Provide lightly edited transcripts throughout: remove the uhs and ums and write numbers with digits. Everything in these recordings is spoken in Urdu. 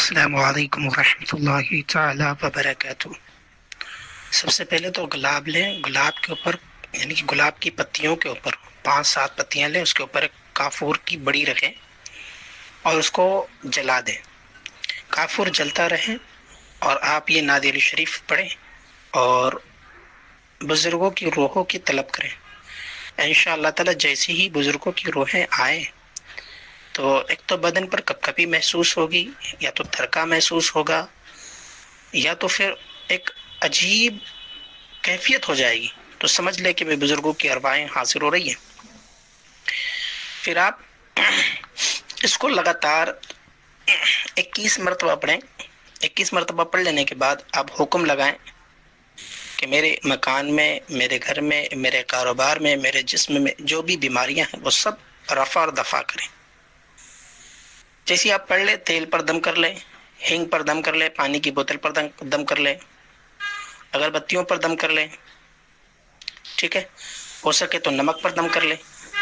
السلام علیکم ورحمۃ اللہ تعالی وبرکاتہ۔ سب سے پہلے تو گلاب لیں، گلاب کے اوپر یعنی کہ گلاب کی پتیوں کے اوپر 5-7 پتیاں لیں، اس کے اوپر ایک کافور کی بڑی رکھیں اور اس کو جلا دیں۔ کافور جلتا رہے اور آپ یہ نعت علی شریف پڑھیں اور بزرگوں کی روحوں کی طلب کریں۔ انشاءاللہ تعالی جیسے ہی بزرگوں کی روحیں آئیں تو ایک تو بدن پر کپکپی محسوس ہوگی، یا تو تھرکا محسوس ہوگا، یا تو پھر ایک عجیب کیفیت ہو جائے گی، تو سمجھ لے کہ بزرگوں کی ارواحیں حاضر ہو رہی ہیں۔ پھر آپ اس کو لگاتار 21 مرتبہ پڑھیں۔ 21 مرتبہ پڑھ لینے کے بعد آپ حکم لگائیں کہ میرے مکان میں، میرے گھر میں، میرے کاروبار میں، میرے جسم میں جو بھی بیماریاں ہیں وہ سب رفع اور دفع کریں۔ جیسے آپ پڑھ لیں، تیل پر دم کر لیں، ہینگ پر دم کر لیں، پانی کی بوتل پر دم کر لیں، اگربتیوں پر دم کر لیں، ٹھیک ہے، ہو سکے تو نمک پر دم کر لیں۔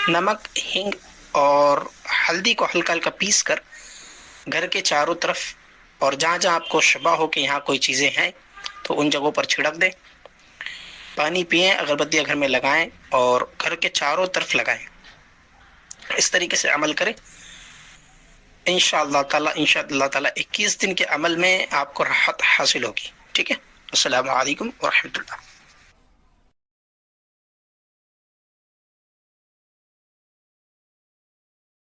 نمک، ہینگ اور ہلدی کو ہلکا ہلکا پیس کر گھر کے چاروں طرف اور جہاں جہاں آپ کو شبہ ہو کہ یہاں کوئی چیزیں ہیں تو ان جگہوں پر چھڑک دیں۔ پانی پئیں، اگربتیاں گھر میں لگائیں اور گھر کے چاروں طرف لگائیں۔ اس طریقے سے عمل کریں، انشاءاللہ تعالی 21 دن کے عمل میں آپ کو راحت حاصل ہوگی۔ ٹھیک ہے، السلام علیکم ورحمۃ اللہ۔